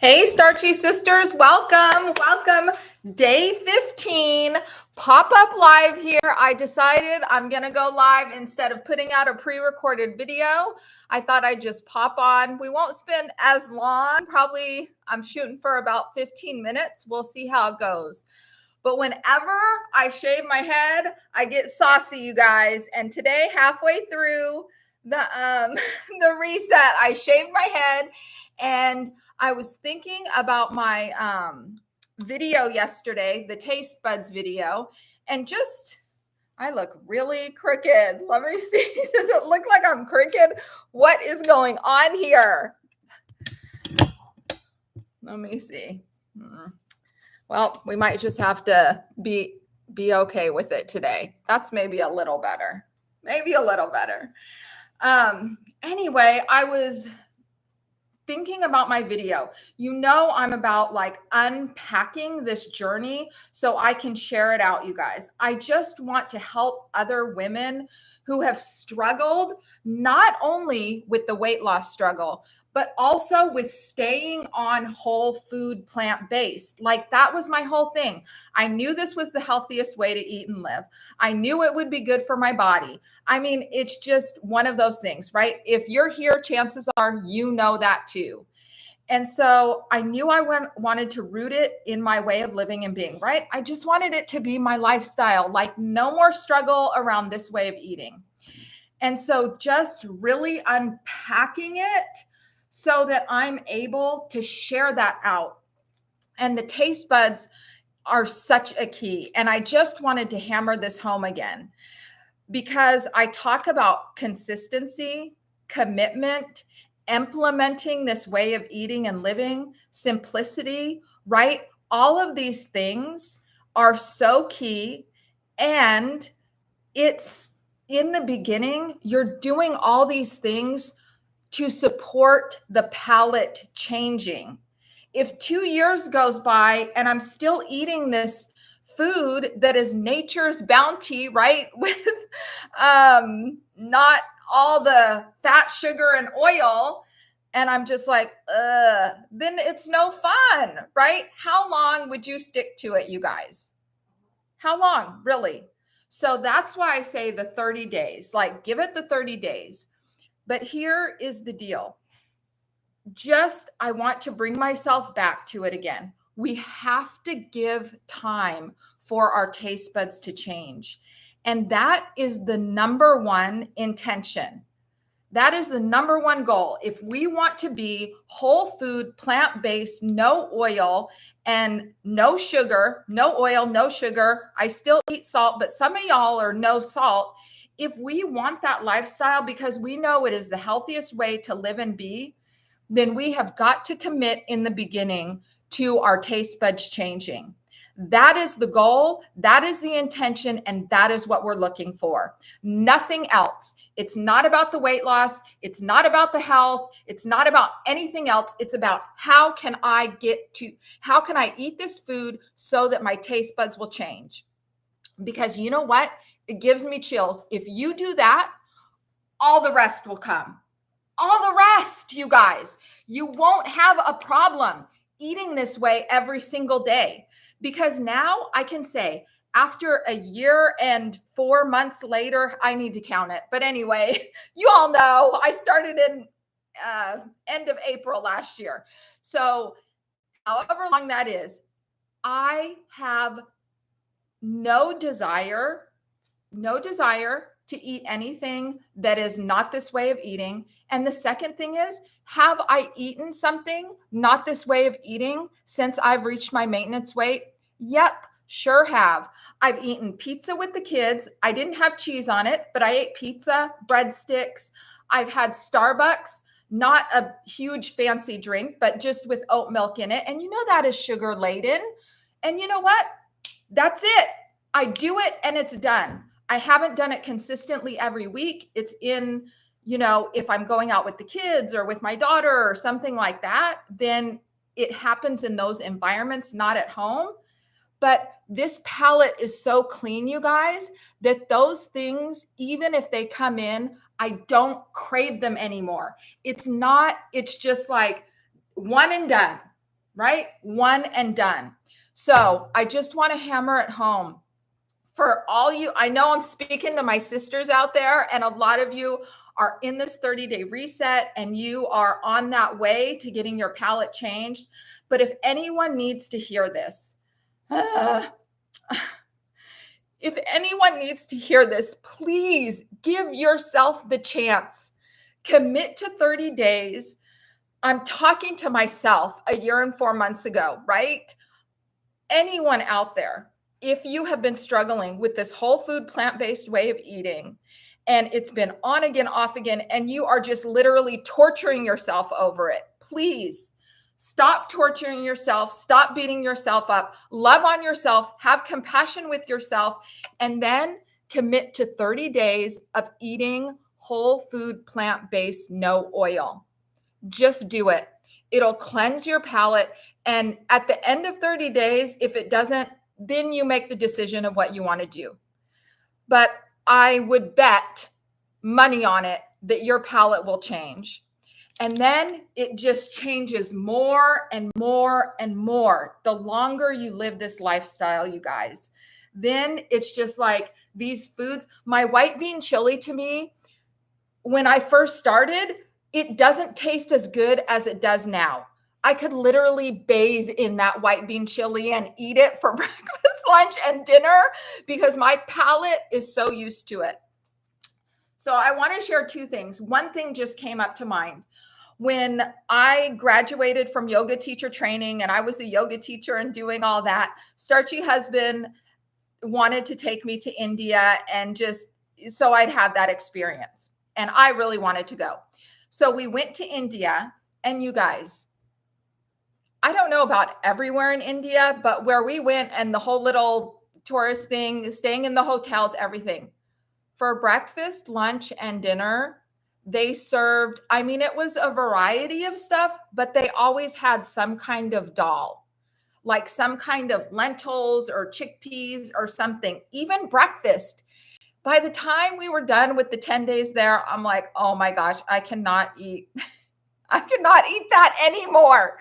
Hey, Starchy sisters, welcome. Day 15, pop-up live here. I decided I'm gonna go live instead of putting out a pre-recorded video. I thought I'd just pop on. We won't spend as long. Probably I'm shooting for about 15 minutes. We'll see how it goes. But whenever I shave my head, I get saucy, you guys. And today, halfway through the the reset, I shaved my head and I was thinking about my video yesterday, the taste buds video, and just I look really crooked. Let me see. Does it look like I'm crooked? What is going on here? Let me see. Well, we might just have to be okay with it today. That's maybe a little better. Maybe a little better. Anyway, I was thinking about my video. You know, I'm about like unpacking this journey so I can share it out, you guys. I just want to help other women who have struggled not only with the weight loss struggle, but also with staying on whole food, plant-based. Like that was my whole thing. I knew this was the healthiest way to eat and live. I knew it would be good for my body. I mean, it's just one of those things, right? If you're here, chances are you know that too. And so I knew I wanted to root it in my way of living and being, right? I just wanted it to be my lifestyle, like no more struggle around this way of eating. And so just really unpacking it so that I'm able to share that out. And the taste buds are such a key. And I just wanted to hammer this home again because I talk about consistency, commitment, implementing this way of eating and living, simplicity, right? All of these things are so key. And it's in the beginning, you're doing all these things to support the palate changing. If 2 years goes by and I'm still eating this food that is nature's bounty, right? With not all the fat, sugar, and oil, and I'm just like, then it's no fun, right? How long would you stick to it, you guys? How long, really? So that's why I say the 30 days, like give it the 30 days. But here is the deal. I want to bring myself back to it again. We have to give time for our taste buds to change. And that is the number one intention. That is the number one goal. If we want to be whole food, plant-based, no oil, and no sugar, no oil, no sugar. I still eat salt, but some of y'all are no salt. If we want that lifestyle because we know it is the healthiest way to live and be, then we have got to commit in the beginning to our taste buds changing. That is the goal, that is the intention, and that is what we're looking for. Nothing else. It's not about the weight loss. It's not about the health. It's not about anything else. It's about how can I eat this food so that my taste buds will change? Because you know what? It gives me chills. If you do that, all the rest will come. All the rest, you guys. You won't have a problem eating this way every single day. Because now I can say, after a year and 4 months later, I need to count it. But anyway, you all know I started in end of April last year. So however long that is, I have no desire to eat anything that is not this way of eating. And the second thing is, have I eaten something not this way of eating since I've reached my maintenance weight? Yep, sure have. I've eaten pizza with the kids. I didn't have cheese on it, but I ate pizza, breadsticks. I've had Starbucks, not a huge fancy drink, but just with oat milk in it. And you know that is sugar laden. And you know what? That's it. I do it and it's done. I haven't done it consistently every week. It's in, if I'm going out with the kids or with my daughter or something like that, then it happens in those environments, not at home. But this palate is so clean, you guys, that those things, even if they come in, I don't crave them anymore. It's just like one and done. right? One and done. So I just want to hammer it home for all you. I know I'm speaking to my sisters out there, and a lot of you are in this 30-day reset and you are on that way to getting your palate changed. But if anyone needs to hear this, if anyone needs to hear this, please give yourself the chance. Commit to 30 days. I'm talking to myself a year and 4 months ago, right? Anyone out there, if you have been struggling with this whole food plant-based way of eating and it's been on again, off again, and you are just literally torturing yourself over it, please stop torturing yourself. Stop beating yourself up. Love on yourself. Have compassion with yourself. And then commit to 30 days of eating whole food, plant-based, no oil. Just do it. It'll cleanse your palate. And at the end of 30 days, if it doesn't, then you make the decision of what you want to do. But I would bet money on it that your palate will change. And then it just changes more and more and more the longer you live this lifestyle, you guys. Then it's just like these foods. My white bean chili, to me, when I first started, it doesn't taste as good as it does now. I could literally bathe in that white bean chili and eat it for breakfast, lunch, and dinner because my palate is so used to it. So I want to share two things. One thing just came up to mind. When I graduated from yoga teacher training and I was a yoga teacher and doing all that, Starchy husband wanted to take me to India and just so I'd have that experience. And I really wanted to go. So we went to India, and you guys, I don't know about everywhere in India, but where we went and the whole little tourist thing, staying in the hotels, everything. For breakfast, lunch, and dinner, they served, I mean, it was a variety of stuff, but they always had some kind of dal, like some kind of lentils or chickpeas or something, even breakfast. By the time we were done with the 10 days there, I'm like, oh my gosh, I cannot eat. I cannot eat that anymore.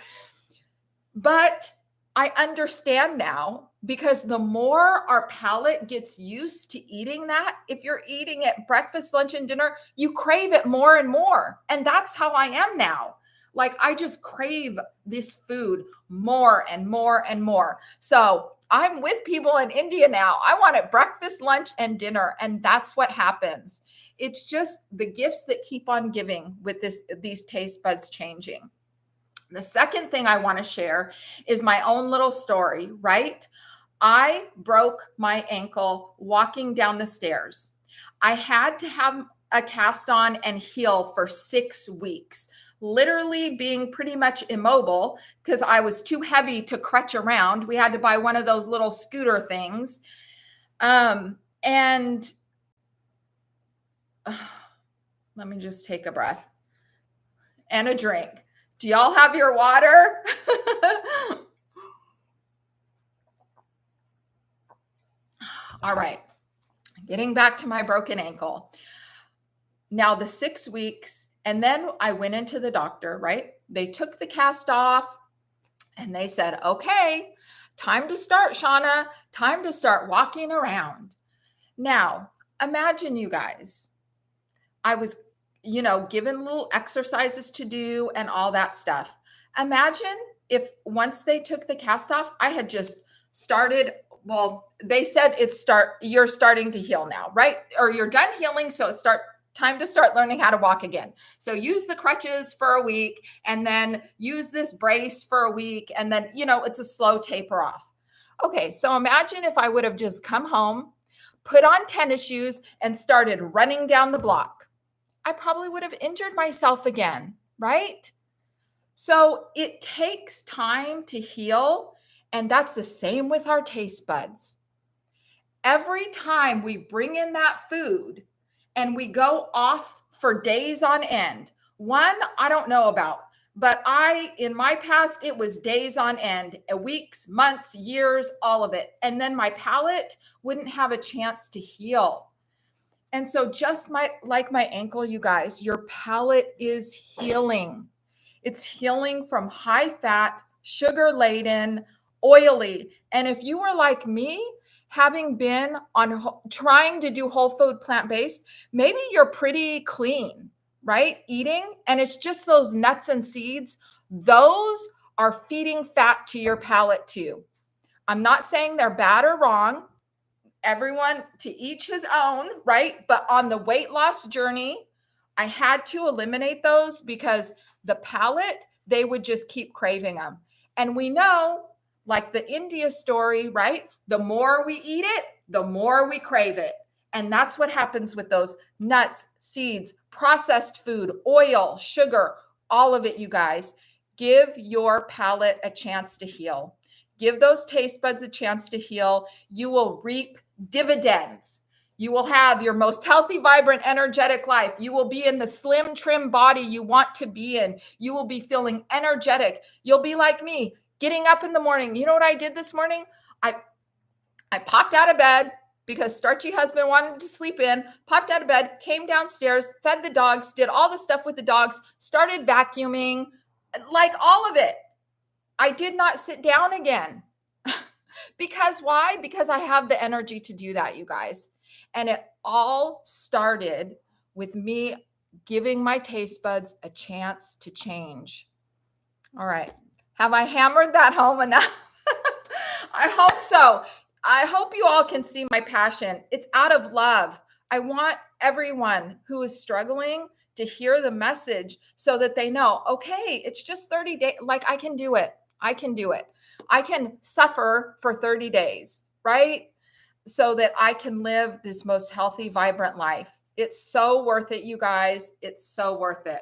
But I understand now because the more our palate gets used to eating that, if you're eating it breakfast, lunch, and dinner, you crave it more and more. And that's how I am now. Like I just crave this food more and more and more. So I'm with people in India now. I want it breakfast, lunch, and dinner. And that's what happens. It's just the gifts that keep on giving with these taste buds changing. The second thing I want to share is my own little story, right? I broke my ankle walking down the stairs. I had to have a cast on and heal for 6 weeks, literally being pretty much immobile because I was too heavy to crutch around. We had to buy one of those little scooter things. And let me just take a breath and a drink. Do y'all have your water? All right. Getting back to my broken ankle. Now the 6 weeks, and then I went into the doctor, right? They took the cast off and they said, okay, time to start, Shauna, time to start walking around. Now, imagine you guys, I was, given little exercises to do and all that stuff. Imagine if once they took the cast off, I had just started. Well, they said you're starting to heal now, right? Or you're done healing. So it's time to start learning how to walk again. So use the crutches for a week and then use this brace for a week. And then, it's a slow taper off. Okay. So imagine if I would have just come home, put on tennis shoes and started running down the block. I probably would have injured myself again, right? So it takes time to heal. And that's the same with our taste buds. Every time we bring in that food and we go off for days on end, one, I don't know about, but in my past, it was days on end, weeks, months, years, all of it. And then my palate wouldn't have a chance to heal. And so just like my ankle, you guys, your palate is healing. It's healing from high fat, sugar laden, oily. And if you were like me, having been on trying to do whole food plant-based, maybe you're pretty clean, right? Eating, and it's just those nuts and seeds. Those are feeding fat to your palate too. I'm not saying they're bad or wrong. Everyone to each his own, right? But on the weight loss journey, I had to eliminate those because the palate, they would just keep craving them. And we know, like the India story, right? The more we eat it, the more we crave it. And that's what happens with those nuts, seeds, processed food, oil, sugar, all of it, you guys. Give your palate a chance to heal. Give those taste buds a chance to heal. You will reap dividends. You will have your most healthy, vibrant, energetic life. You will be in the slim, trim body you want to be in. You will be feeling energetic. You'll be like me, getting up in the morning. You know what I did this morning? I popped out of bed because Starchy husband wanted to sleep in, popped out of bed, came downstairs, fed the dogs, did all the stuff with the dogs, started vacuuming, like all of it. I did not sit down again. Because why? Because I have the energy to do that, you guys. And it all started with me giving my taste buds a chance to change. All right. Have I hammered that home enough? I hope so. I hope you all can see my passion. It's out of love. I want everyone who is struggling to hear the message so that they know, okay, it's just 30 days. Like I can do it. I can do it. I can suffer for 30 days, right? So that I can live this most healthy, vibrant life. It's so worth it, you guys. It's so worth it.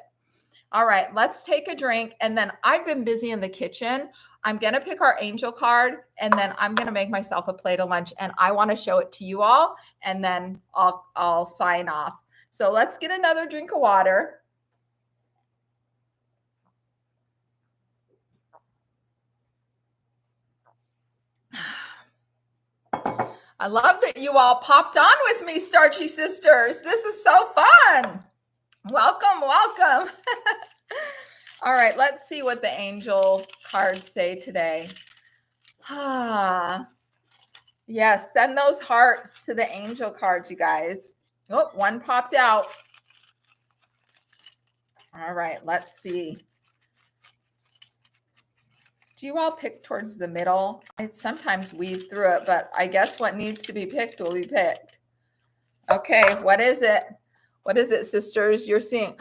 All right, let's take a drink. And then I've been busy in the kitchen. I'm going to pick our angel card and then I'm going to make myself a plate of lunch and I want to show it to you all and then I'll sign off. So let's get another drink of water. I love that you all popped on with me, Starchy Sisters. This is so fun. Welcome, welcome. All right, let's see what the angel cards say today. Yes, send those hearts to the angel cards, you guys. Oh, one popped out. All right, let's see. Do you all pick towards the middle? I sometimes weave through it, but I guess what needs to be picked will be picked. Okay, what is it? What is it, sisters? You're seeing.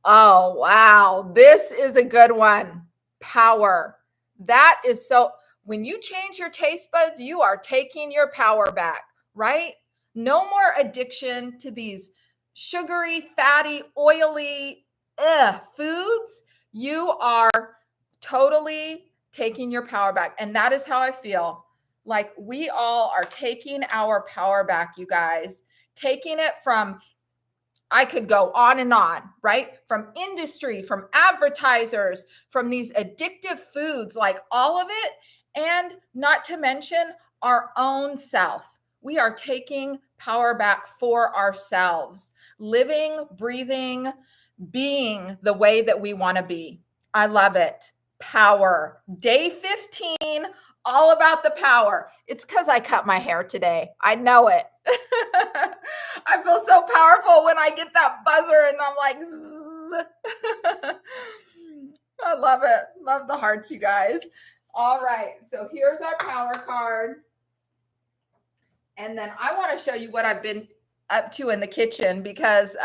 Oh, wow. This is a good one. Power. That is so. When you change your taste buds, you are taking your power back, right? No more addiction to these sugary, fatty, oily foods. You are totally taking your power back. And that is how I feel. Like we all are taking our power back, you guys. Taking it from, I could go on, right? From industry, from advertisers, from these addictive foods, like all of it. And not to mention our own self. We are taking power back for ourselves, living, breathing, being the way that we want to be. I love it. Power. Day 15, all about the power. It's because I cut my hair today. I know it. I feel so powerful when I get that buzzer and I'm like, zzz. I love it. Love the hearts, you guys. All right. So here's our power card. And then I want to show you what I've been up to in the kitchen because,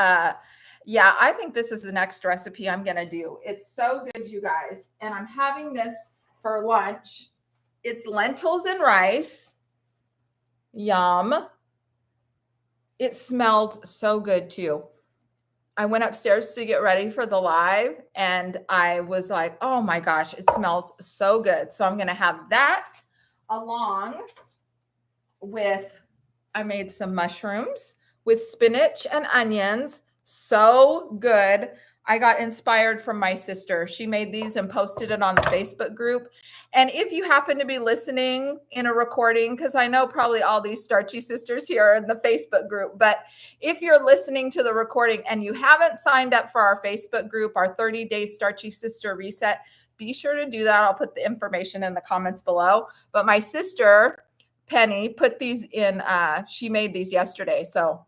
yeah, I think this is the next recipe I'm going to do. It's so good, you guys. And I'm having this for lunch. It's lentils and rice. Yum. It smells so good too. I went upstairs to get ready for the live and I was like, oh my gosh, it smells so good. So I'm going to have that along with, I made some mushrooms with spinach and onions. So good. I got inspired from my sister. She made these and posted it on the Facebook group. And if you happen to be listening in a recording, because I know probably all these Starchy Sisters here are in the Facebook group, but if you're listening to the recording and you haven't signed up for our Facebook group, our 30-day Starchy Sister Reset, be sure to do that. I'll put the information in the comments below. But my sister, Penny, put these in, she made these yesterday. So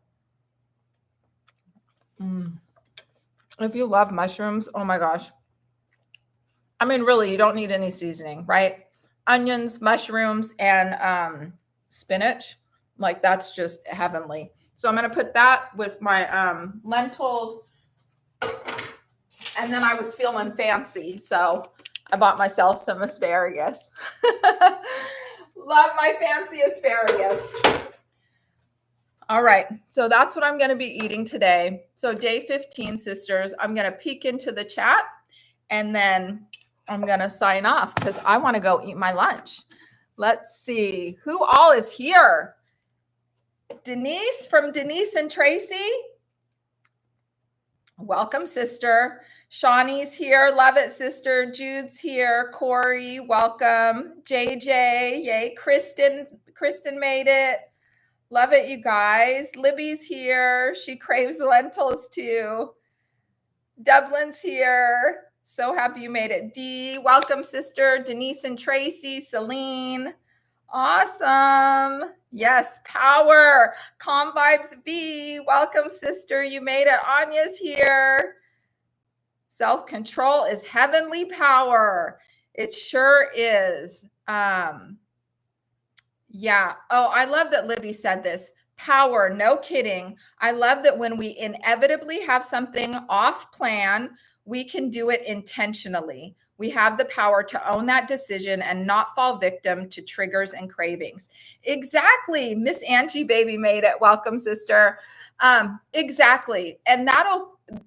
if you love mushrooms, oh my gosh. I mean, really, you don't need any seasoning, right? Onions, mushrooms, and spinach. Like, that's just heavenly. So I'm going to put that with my lentils. And then I was feeling fancy, so I bought myself some asparagus. Love my fancy asparagus. All right, so that's what I'm going to be eating today. So day 15, sisters, I'm going to peek into the chat, and then I'm going to sign off because I want to go eat my lunch. Let's see who all is here. Denise from Denise and Tracy. Welcome, sister. Shawnee's here. Love it, sister. Jude's here. Corey, welcome. JJ, yay. Kristen made it. Love it, you guys. Libby's here. She craves lentils too. Dublin's here. So happy you made it. Dee, welcome, sister. Denise and Tracy. Celine. Awesome. Yes, power. Calm Vibes V. Welcome, sister. You made it. Anya's here. Self-control is heavenly power. It sure is. Yeah. Oh, I love that Libby said this. Power, no kidding. I love that when we inevitably have something off plan, we can do it intentionally. We have the power to own that decision and not fall victim to triggers and cravings. Exactly. Miss Angie Baby made it. Welcome, sister. Exactly. And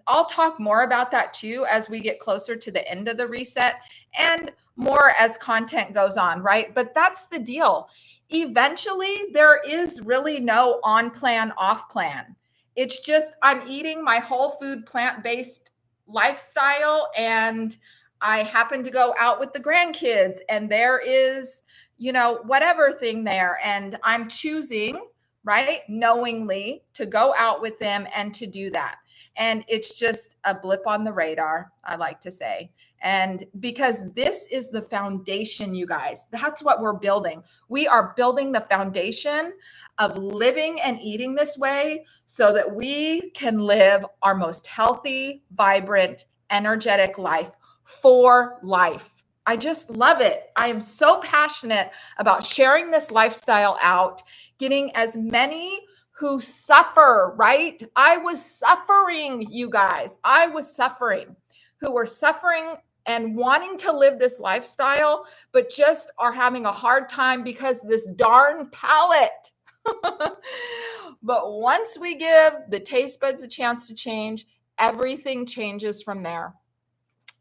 I'll talk more about that too as we get closer to the end of the reset and more as content goes on, right? But that's the deal. Eventually, there is really no on plan, off plan. It's just I'm eating my whole food plant-based lifestyle, and I happen to go out with the grandkids, and there is, whatever thing there, and I'm choosing, right, knowingly to go out with them and to do that. And it's just a blip on the radar, I like to say. And because this is the foundation, you guys, that's what we're building. We are building the foundation of living and eating this way so that we can live our most healthy, vibrant, energetic life for life. I just love it. I am so passionate about sharing this lifestyle out, getting as many who suffer, right? I was suffering, you guys. I was suffering, who were suffering and wanting to live this lifestyle, but just are having a hard time because this darn palate. But once we give the taste buds a chance to change, everything changes from there.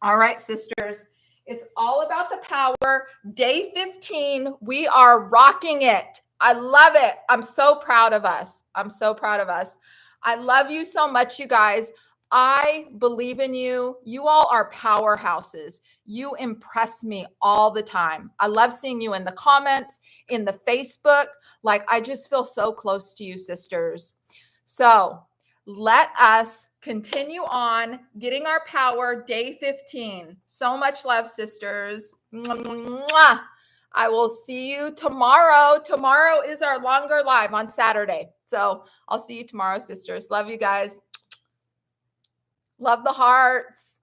All right, sisters, it's all about the power. Day 15, we are rocking it. I love it. I'm so proud of us. I'm so proud of us. I love you so much, you guys. I believe in you. You all are powerhouses. You impress me all the time. I love seeing you in the comments, in the Facebook. Like, I just feel so close to you, sisters. So let us continue on getting our power. Day 15. So much love, sisters. Mwah. I will see you tomorrow. Tomorrow is our longer live on Saturday. So I'll see you tomorrow, sisters. Love you guys. Love the hearts.